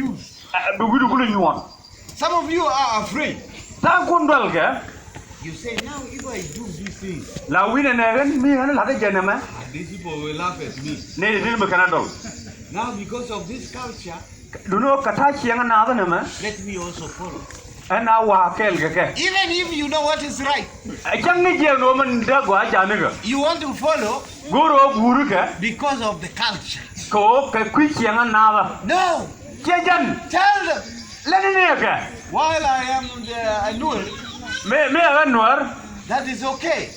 confused. Dugu dugu you want. Some of you are afraid. Ta kundal ke? You say, now if I do these things, La wina negen mi hana lade janama. these people will laugh at me. Ne ne me kanadol. Now because of this culture, Duno kata chiang na nama. let me also follow. Ana wa kel ke. Even if you know what is right, Chang ni je no man da gwa janiga. you want to follow Guru guru ke. because of the culture. Ko ke kui chiang na ba. No, Chejan. tell them. Lene ne ke. While I am the annual, Me anwar. that is okay.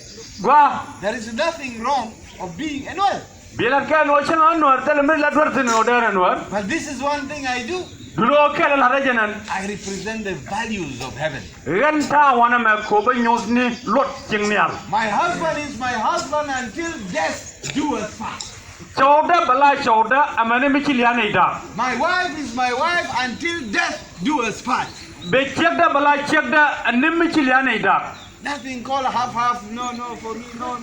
Gwa. There is nothing wrong of being annual. Bila ke no chang anwar tele me la dwar tin odar anwar. But this is one thing I do. Duno ke la janan. I represent the values of heaven. Renta wana me ko ba nyos ni lot chingnial. My husband is my husband until death do us part. Chauda bala chauda amane michiliane da. My wife is my wife until death do us part. Be chekda bala chekda anim michiliane da. Nothing called half, no, for me, no.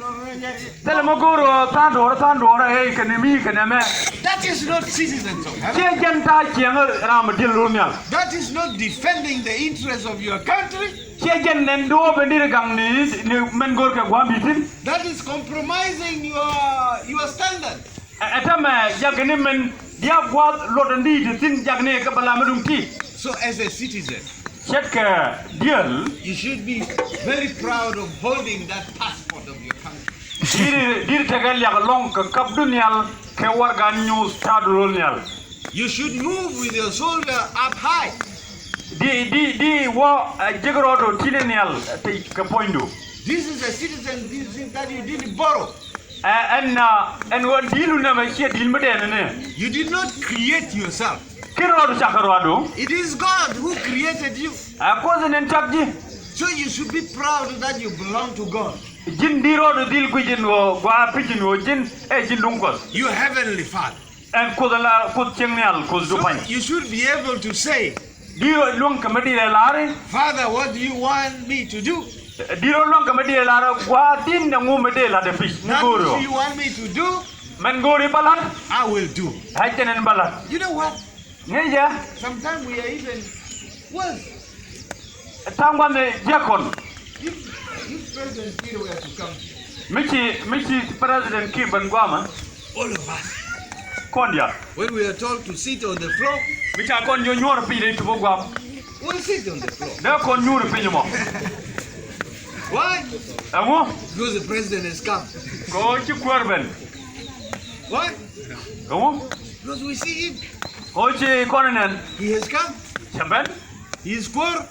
Tele mo guru tandora hey kanemi kaname. That is not citizens of heaven. Che jenta chiang ram dilunial. That is not defending the interests of your country. Che jen nendo bendir gang ni men gor ke gwa bitin. That is compromising your standard. Atama jagni men dia gwa lodandi tin jagne ke bala madum ki. So as a citizen, Chet ke deal you should be very proud of holding that passport of your country. dir tegal yak long ke kap dunyal ke warga news tadulunial. You should move with your shoulder up high. Di wa jigrodo tilenial te ke poindu. This is a citizen that you didn't borrow. En wa dilu na ma che dil meden ne. You did not create yourself. Kirodo chakarwado. It is God who created you. Ko zenen tabji. So you should be proud that you belong to God. Jin dirodo dil ku jin wo gwa pijin wo jin jin dunkos. Your heavenly Father. En ko dala ko chengnal ko So dupan. you should be able to say, Diro long ke medile lare. Father, what do you want me to do? Diro long ke medile lare gwa din na ngu medela de fish. That Ngoro. which you want me to do, Men gori balat. I will do. Haitenen balat. You know what? Ngeja. Sometimes we are even worse. Tangwa me jakon. If President Peter were to come, Michi President Kiban Guama. all of us, Kondia. when we are told to sit on the floor, Micha kon yo nyoro pide to Guam. we'll sit on the floor. Da kon nyoro pide mo. Why? Amo Because the president has come. ko chi kwerben. Why? Amo Because we see him. ko chi konen. He has come. Chaben. He is poor.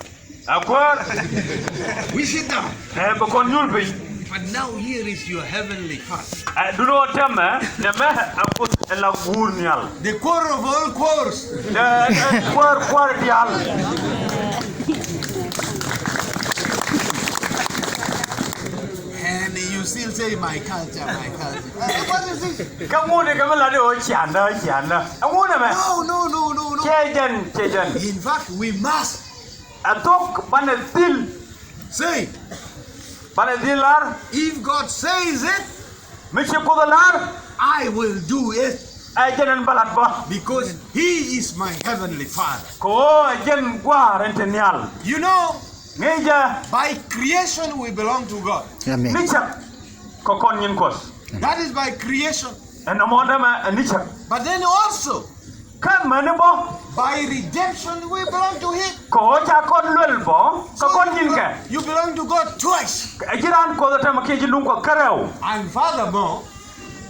Akwer. We sit down. Ba kon nyoro pide. But now here is your heavenly Father. Duno teme ne me akut la gurnial. The core of all cores. Kwer dial. And you still say my culture. What is it? Kamu de kamela de o chianda. Amo ne me. No. Chejen. In fact, we must Atok panetil. say, Panedilar. if God says it, Michi kodalar. I will do it Jenen balat ba. because He is my heavenly Father. Ko jen gwa rentenial. You know, Ngeja by creation we belong to God. nichak ko kon yin kos. That is by creation. En amoda ma nichak. But then also, Kan mane bo by redemption we belong to Him. ko cha kon lul bo ko kon yin ke. You belong to God twice. Jiran ko da ma ke jilun ko karau. And furthermore,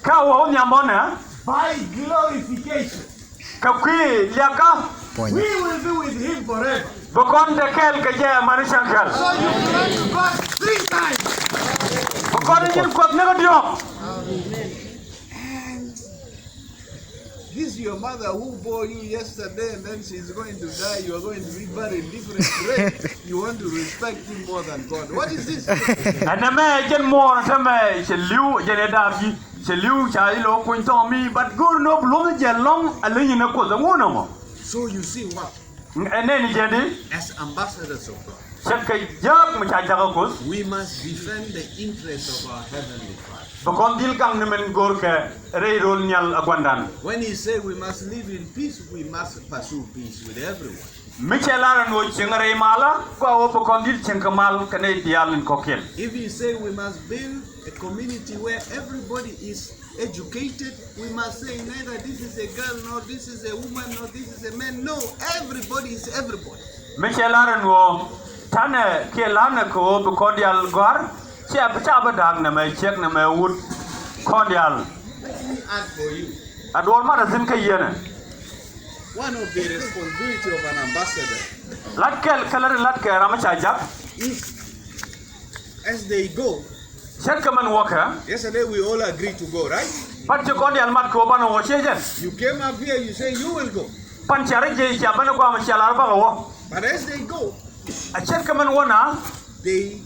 Ka wo nyamona by glorification, ka kwi liaka we will be with Him forever. bo kon de kel ke je manishan kel. So you belong to God 3 times. Bo kon yin ko ne ko dio. This is your mother who bore you yesterday and then she's going to die. You are going to be buried in different grave. You want to respect Him more than God. What is this? Ana me jen mo ta me cheliu jene dabi. Cheliu cha ilo ko to mi but go no blom je long alin ne ko za ngona mo. So you see what? Ene ni jende As ambassadors of God, shakka jak mu cha jaga kos. we must defend the interests of our Heavenly Father. bakon dil kang nemen gor ke rei rol nyal agwandan When he said we must live in peace, we must pursue peace with everyone. Michelara no chingare mala ko bakon dil chingkamal kane dialin kokel If he said we must build a community where everybody is educated, we must say neither this is a girl, nor this is a woman, nor this is a man. No, everybody is everybody. Michelara no tane ke lana ko bakon dial gar che abdag na me chek na me wut kondial Let me add for you. ador mara zin kayena One of the responsibility of an ambassador latkel kalar latke ramacha jak is as they go. chekaman waka Yesterday we all agreed to go, right? pat kondial mat ko bana wo chejen You came up here, you say you will go. pan chare je cha bana ko am chalar ba wo But as they go, a chekaman wona they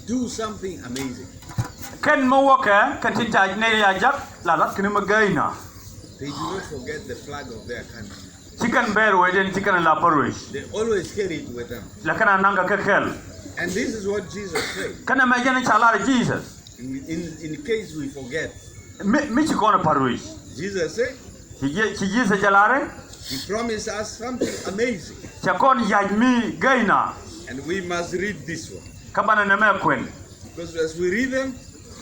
do something amazing. ken mo waka kan tinta ne ya jak la lat kini magaina They do not forget the flag of their country. chicken bear weden chicken la porwish They always carry it with them. la kana nanga kekel And this is what Jesus said. kana me jeni chalar Jesus In case we forget, mi chi kona porwish Jesus said, chi Jesus jalare He promised us something amazing. cha kon yajmi gaina And we must read this one. kabana ne me kwen Because as we read them,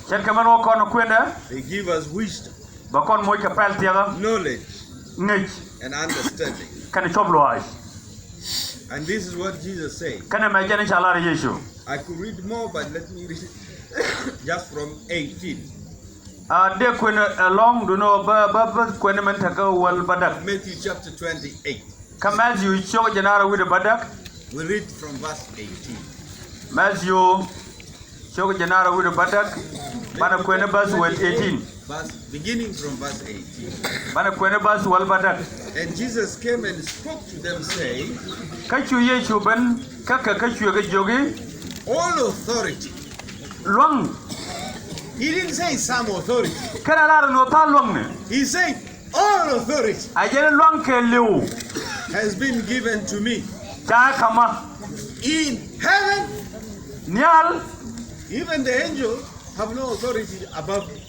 chekaman wo kono kwende they give us wisdom, ba kon moy ka pel tiaga knowledge, ngej and understanding. kana choblo ay And this is what Jesus said. kana me jeni chalar Yesu I could read more, but let me read just from 18. de kwen long do no ba kwen men taka wal badak Matthew chapter 28. Matthew cho janara with badak We read from verse 18. Matthew cho janara with badak bana kwen bas wal 18 Beginning from verse 18. bana kwen bas wal badak And Jesus came and spoke to them, saying, kachu Yesu ban kaka kachu ga jogi all authority. long He didn't say some authority. kana lar no ta long ne He said, all authority a jeni long ke lew has been given to me ta kama in heaven. nyal Even the angels have no authority above me.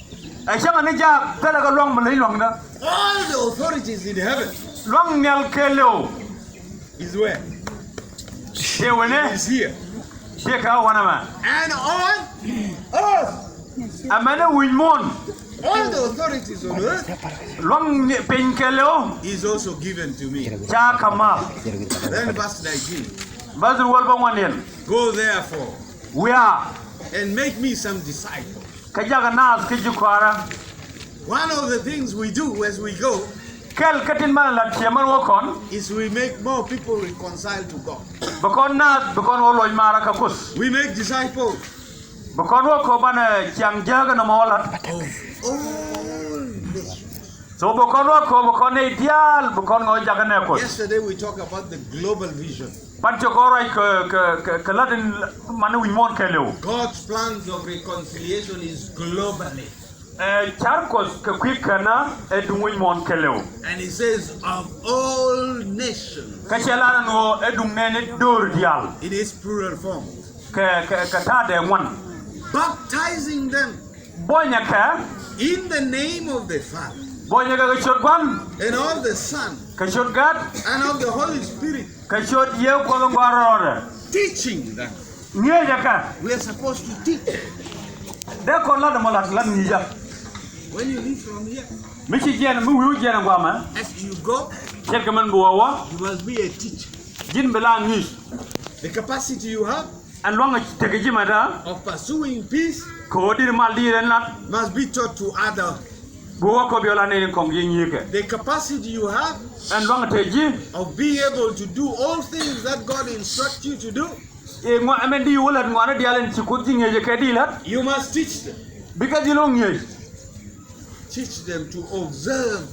a shama ne ja tala ga long malai long da All the authorities in heaven long nyal ke lew is where? te wene Is here. te ka wana ma And on earth. amana winmon All the authorities on earth long pen ke lew is also given to me. ta kama Then verse 19. bazur wal ban wanen Go therefore we are and make me some disciples. kajaga nas ke jukwara One of the things we do as we go kel katin man la tiaman wakon is we make more people reconcile to God. bakon nas bakon wolo mara ka kus We make disciples bakon wako bana chiang jaga na mawala of all nations. so bakon wako bakon e dial bakon ngo jaga na kus Yesterday we talked about the global vision. pancho korai ke ladin manu winmon ke lew God's plans of reconciliation is globally. charkos ke kwikana edun winmon ke lew And he says of all nations. ka chelana no edun ne dor dial In its plural form. ke ta de wan Baptizing them bonya ka in the name of the Father bonya ga chotwan and of the Son ka chotgat and of the Holy Spirit, ka chot ye ko ngorore teaching them. nye jaka We are supposed to teach. de ko la de molat la ni ja When you leave from here, mi ci jena mi wu jena ngwama as you go, cer man bu wawa you must be a teacher. jin bela ni The capacity you have an longa tege jimata of pursuing peace ko dir mal dire lat must be taught to others. bu wako biola ne ko ngi nyike The capacity you have an longa teji of being able to do all things that God instructs you to do, e ngo amendi wala ngwana dialen ci ko jinge je ke dilat you must teach them. bika dilo ngi Teach them to observe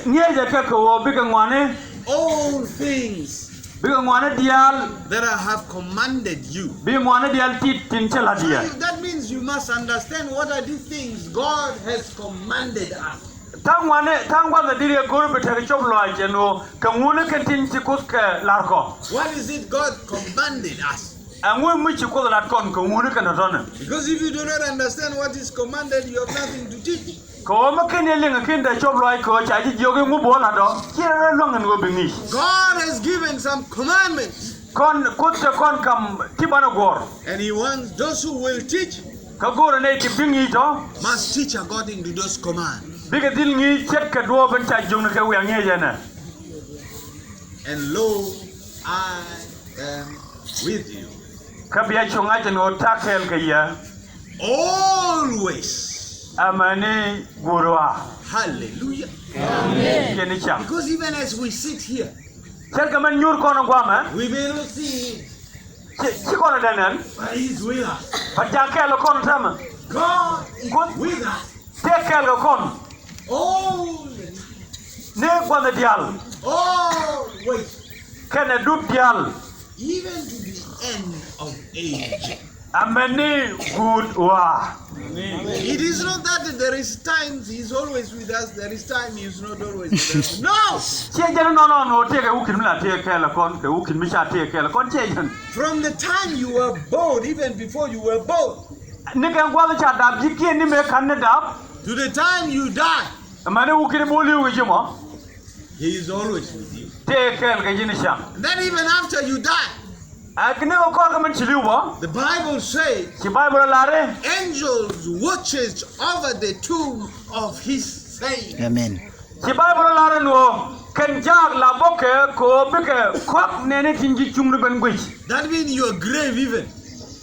nye je ke ko bika ngwane all things bika ngwana dial that I have commanded you. bi ngwana dial tit tin chala dia That means you must understand what are these things God has commanded us. tangwa da dire ko be tere choblo ajeno ka ngune ke tin ci ko ke larko What is it God commanded us? angwe mu chi ko lat kon ko ngune kan ton Because if you do not understand what is commanded, you have nothing to teach. ko ma ken le ngakin da chob loi ko cha ji joge mu bo la do kire lo ngan go bingi God has given some commandments, kon kutta kon kam tibana gor and He wants those who will teach ka gor ne ti bingi to must teach according to those commands. biga dil ngi chet ka do ban cha jong na ka wi ngi jana And lo, I am with you ka biya chonga jano takel ka ya always. amani gorwa Hallelujah. keni cham Because even as we sit here, chet ka man nyur kono gwama we may not see Him, chi kono danan but He's with us. pa jakel kono tama God is with us. tekel ko kon Always. ne kwanda dial Always. kene dub dial Even to the end of age. amani good wa It is not that there is times He's always with us, there is time He's not always with us. No! che jana no te ka ukin mla te ka la kon ka ukin mi sha te ka la kon che jan From the time you were born, even before you were born, ne kan kwa cha dab jiki ni me kan ne dab to the time you die, amani ukin mo li wi jimo He is always with you. te ka ka jini sha And then even after you die, akne ko ko ka man chiliu bo the Bible says ki bible la re angels watches over the tomb of His saints. Amen. ki bible la re no kan jag la boke ko beke ko ne ne tinji chumru ben gwi That means your grave even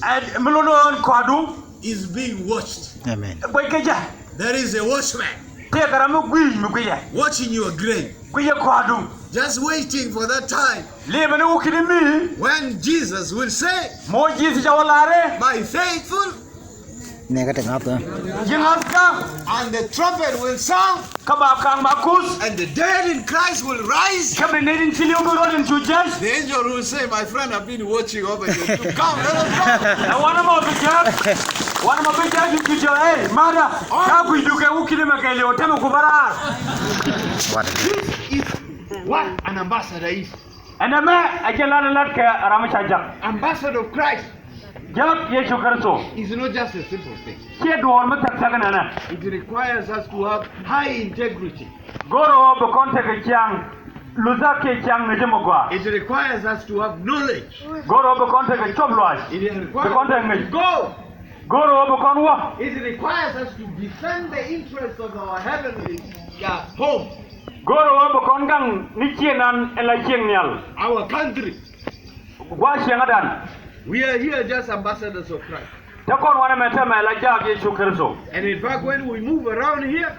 ad melono on kwadu is being watched. Amen. boy ke ja There is a watchman te karamu gwi mi gwi ya watching your grave, gwi ya kwadu just waiting for that time le mane ukini mi when Jesus will say, mo jisi jawalare "My faithful," Nè cái trường hợp đó. jingaska and the trumpet will sound, kaba kang makus and the dead in Christ will rise. kabe nedin chiliu mi rodin chujas The angel will say, "My friend, I've been watching over you. Come, let us na wana mo bijak you kijo hey mara ka ku duke ukini makele otemo kubara What? go." This is what an ambassador is. ana ma ajalana latka ramacha jak Ambassador of Christ jak yesu kristo is not just a simple thing. ke duwar mutak sagana na It requires us to have high integrity. goro be konte ke kyang luza ke kyang ne jemo kwa It requires us to have knowledge. goro be konte ke chobloas It be requires konte us ngi to go. goro be konwa It requires us to defend the interests of our heavenly home, goro be kongang ni kienan ela kiennyal our country. gwa shengadan We are here just ambassadors of Christ. ta kon wana metema ela jak yesu kristo And in fact, when we move around here,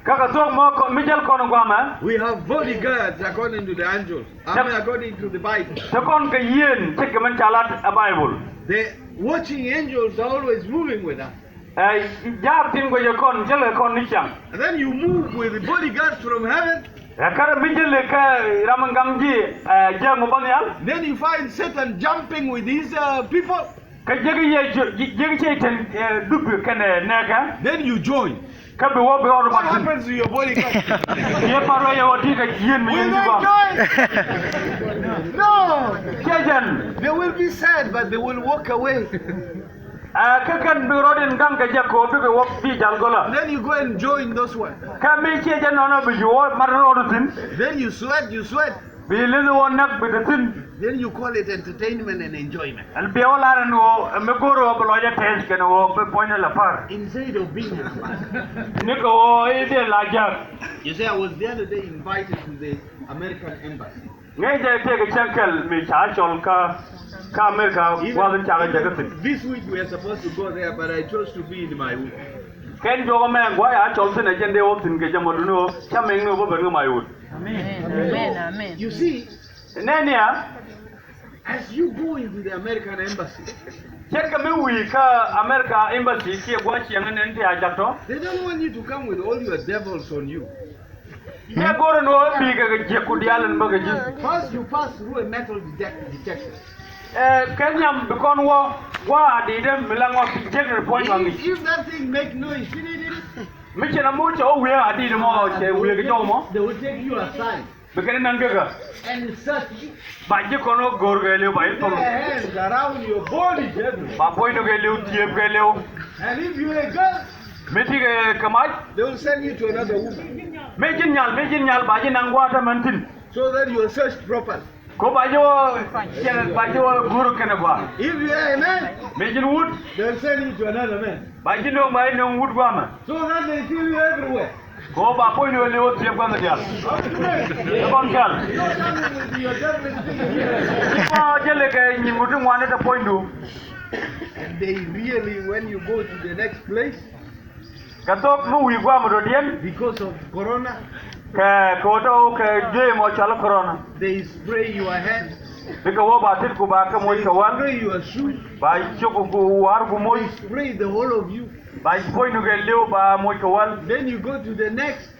kaka sok mo ko mijal kono gwama we have bodyguards according to the angels. I mean, according to the Bible. ta kon ka yen tik man chalat a bible The watching angels are always moving with us. ay jar tin go je kon jele kon ni cham And then you move with the bodyguards from heaven. kara mijal ka ramangam ji je mo banyal Then you find Satan jumping with his people. ka jege che ten dubu kene neka Then you join. ka be wo be ro What batin happens to your bodyguard? ye paro ye woti ka yen mi Will yen they go join? No. jejen They will be sad, but they will walk away. ka kan be ro den ganga je ko be wo bi jal gola And then you go and join those ones. ka me jejen no no be yo mar ro tin Then you sweat, you sweat. be le no nak be tin Then you call it entertainment and enjoyment. al be wala no me goro be lo je tes ken wo be poina la par Instead of being an ambassador. ni ko wo ide la jak You say, I was the other day invited to the American embassy. ngai je te ga chankal me cha chol ka amerika wa den cha ga tin This week we are supposed to go there, but I chose to be in my week. ken jogo me ngwa ya chol tin agende wo tin ke jamo no chameng no bo ben ma yut Amen. You see, nenia as you go into the American embassy, cheka me wi ka america embassy ke gwa chi ngane nte ajato they don't want you to come with all your devils on you. ye goro no bi ga je ku dialan ba ga ji First, you pass through a metal detector. kenyam be kon wo wa di dem milango jegre point wangi If that thing make noise, mi chena mo cho wi adi mo che wi ga jo mo they will take you aside. Begin nanga. and search Ba ji kono gor ga leu ba your to. hands around your body, everywhere. Ba boy no ga leu tiep ga leu. And if you're a girl, Meti ga kamai. they will send you to another woman Me jin nyal ba ji nangwa ta mantin. so that you are searched properly. Ko ba jo guru kana ba. If you are a man, Me jin wood. they will send you to another man Ba ji no mai no wood ba ma. so that they see you everywhere. Ko ba boy no leu tiep ga ma dial. Kon kal. You're definitely here. Ko jele ga ni mutum wane ta pointu. And they really, when you go to the next place, Katok mu wi gwa mo do dien. because of corona, Ka ko to ka je mo chala corona. they spray your hands, Bika wo ba tit ku ba ka mo ka wan. spray your shoes, Ba choko ku war ku mo. spray the whole of you. Ba pointu ga leu ba mo ka wan. Then you go to the next,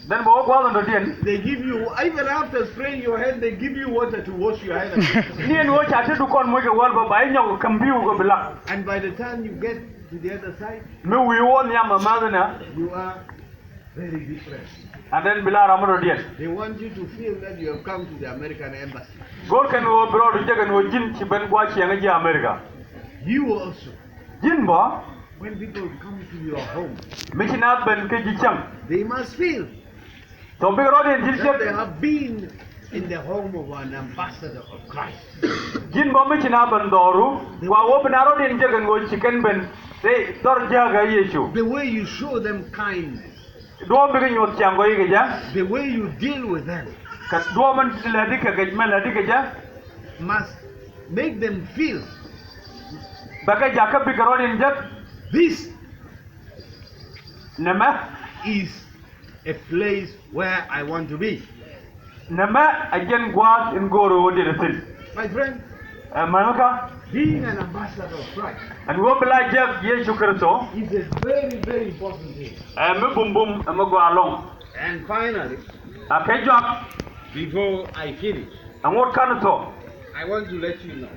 Dan bo gwa do dien. they give you, even after spraying your hand, they give you water to wash your hand. Nien wo cha tit kon mo ka wan ba ba nyaw kambiu go bilak. And by the time you get to the other side, Me wi won ya ma madana. you are very depressed. And then bilara mo do dien. They want you to feel that you have come to the American embassy. Gor kan wo bro do jagan wo jin ci ben gwa ci nga ji America. You also, Jin ba when people come to your home, me ci na ben ke ji cham. they must feel To be ro den jil that they cham. have been in the home of an ambassador of Christ. Jin ba me ci na ben doru. Wa wo ben ro den jagan wo ci kan ben. Te tor jaga Yesu. The way you show them kindness, Do be nyo tiango yi ga. the way you deal with them, Ka do man la dika ga man la dika ja. must make them feel Baga ja ka bi ro den jak. this Nama is a place where I want to be. nama again gwa in goro wo de tin. My friend, Manaka being an ambassador of Christ and wo bla jak Yesu Kristo. is a very, very important thing. Me bum bum me go along. And finally, Akai jok before I finish, and what kan to. I want to let you know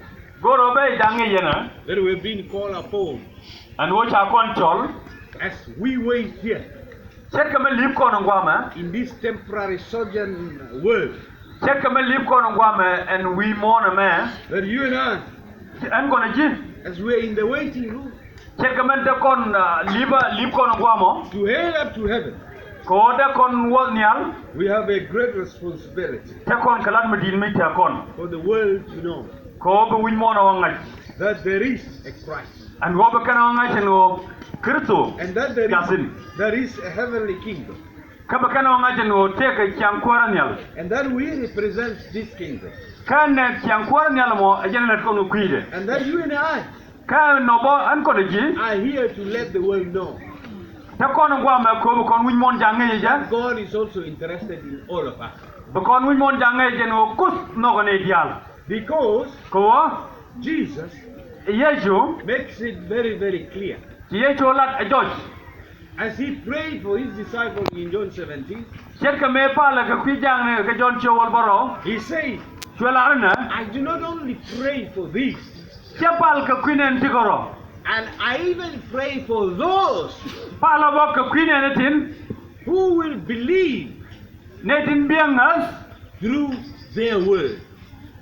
Goro be dange yena that we've been called upon and wo cha kon chol. as we wait here Set ka me lip ko ngwa ma. in this temporary sojourn world, Set ka me lip ko ngwa ma and we mourn me. that you and I, An gonna ji. as we're in the waiting room Set ka me de kon lip ko ngwa mo. to head up to heaven, Ko de kon wo nyal. we have a great responsibility Te kon kalat me din mi te kon. for the world to know Ko be win mo na wangai. that there is a Christ And wo be kana wangai sen wo Kristo. and that there is a heavenly kingdom Ka be kana wangai sen wo te ka kyang kwara nyal. and that we represent this kingdom Kan ne kyang kwara nyal mo ajena net ko no kuide. and that you and I Ka no bo an ko de ji. are here to let the world know Te kon ngwa ma ko be kon win mon jange ja. God is also interested in all of us Be kon win mon jange jen wo kus no ko ne dial. because Ko Jesus Yesu makes it very, very clear. Yesu lat a George. As he prayed for his disciples in John 17, Set ka me pala ka kwi jang ne ka John chewol baro. he said, Chwela na. I do not only pray for these, Chepal ka kwi ne ntigoro. and I even pray for those Pala bo ka kwi ne tin. who will believe Netin biangas. through their word.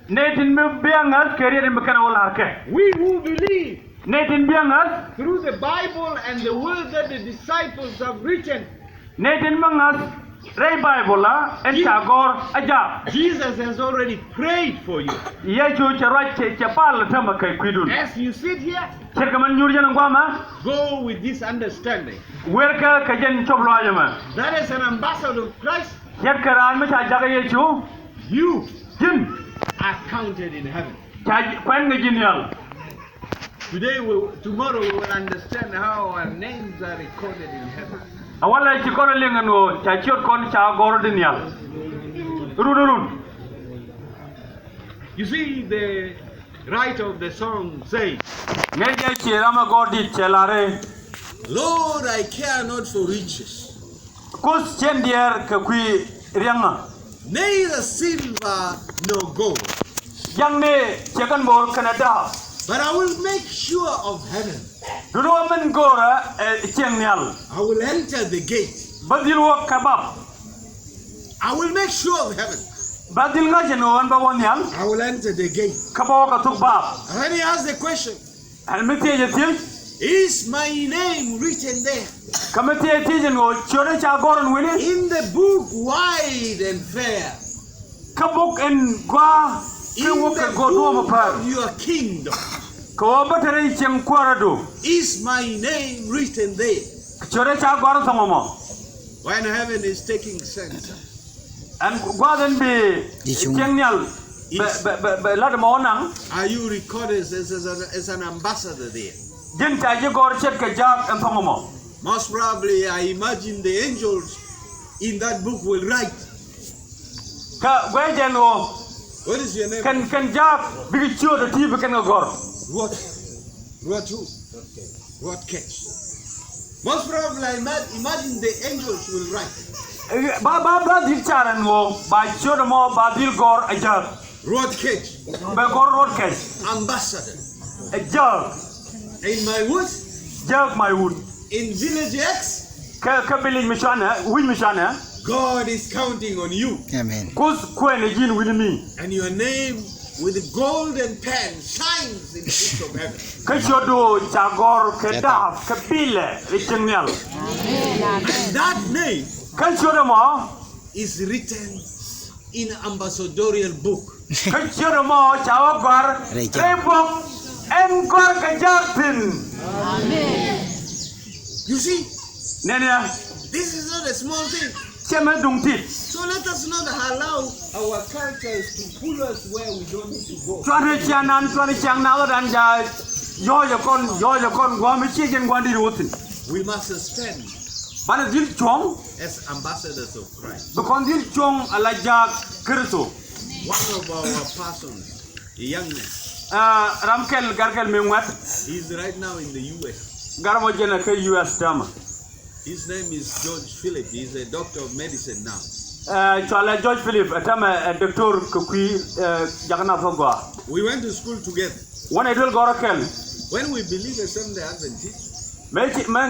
Netin me biangas keriya me kana wala ke. We who believe Netin biangas. through the Bible and the word that the disciples have written, Netin mangas. Ray Bible la en chagor aja. Jesus has already prayed for you. Yesu charwa chepal tama kai kwidun. As you sit here, Set ka man nyurja ngwa ma. go with this understanding Werka ka jen choblo ajama. that as an ambassador of Christ, Set ka ran me cha jaga Yesu. you Jin. are counted in heaven. Cha kwen ga jin yal. Tomorrow we will understand how our names are recorded in heaven. Awala ci kono lenga no cha ciot kon cha goro din yal. Run. You see, the writer of the song says, Ngeje ci rama godi celare. Lord, I care not for riches, Kus chendier ka kui rianga. neither silver nor gold, Yang ne cekan bor Canada. but I will make sure of heaven. Dulu men gora ceng yal. I will enter the gate. Badil wo kabab. I will make sure of heaven. Badil nga jeno an ba wonyal. I will enter the gate. Kabo ka tuk bab. And then he asked the question, Al mete je ti. is my name written there Kamete ti jeno chore cha goron wini. in the book wide and fair? Kabuk en gwa. In Ke wo the ka go do ma book par. of your kingdom, Ko batare chem kwarado. is my name written there? Chore cha goron samomo. When heaven is taking center, An gwa den be chengyal. Be lad mo nang. are you recorded as an ambassador there? Jin ta je gor chet ka jak en samomo. Most probably, I imagine the angels in that book will write. Ka gwe jeno What is your name? kan jak bigi chio de ti be kan gor. What? What who? What catch? Most probably, I imagine the angels will write. Ba dil charan wo ba chio de mo ba dil gor ajak. What catch? Be gor rod kes. Ambassador. Ajak. In my wood? Jak my wood. In village X? Ka bilin mishana, win mishana. God is counting on you. Amen. Kus kwen jin win mi. And your name with a golden pen shines in the books of heaven. Ka chodo chagor ke da ka pile richengnyal. And that name Ka chodo mo is written in ambassadorial book. ka chodo mo chawa gor. Rachel. Rebok en gor ka jaktin. You see, Nene this is not a small thing. cheme dung tit. So let us not allow our cultures to pull us where we don't need to go. Tuan chang na dan ja yo kon gwa mi chi gen gwa di rutin. We must stand Bana dil chong as ambassadors of Christ. be kon dil chong ala jak Kristo. One of our persons, a young man, Ramkel garkel mengwat he's right now in the US. garmo jena ke US tama. His name is George Philip. He's a doctor of medicine now. Chala George Philip atama doctor ko kui jagna fogwa. We went to school together. Wana dul gorokel. When we believe a Seventh-day Adventist, Me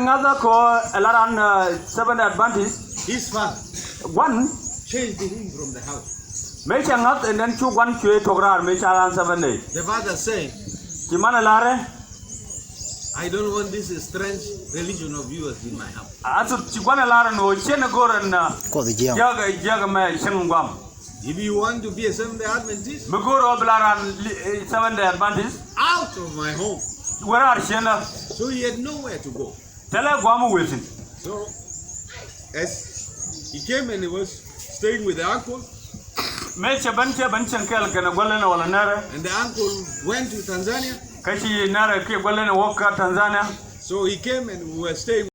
ngaza ko alaran seven Adventist his father one changed him from the house. me changat and then chu one chue tograr me charan seven day. The father said, Kimana lare I don't want this strange religion of yours in my house. asu chigwana lare no chena goran na Ko the jail. jaga me chengwam. If you want to be a Seventh-day Adventist, Me goro blaran seven day Adventist out of my home. where are chena So he had nowhere to go. tele gwamu wetin. So as he came and he was staying with the uncle, Me chaban kel kana gwalana wala nare and the uncle went to Tanzania. kashi nare ke gwalana woka Tanzania. So he came and we were staying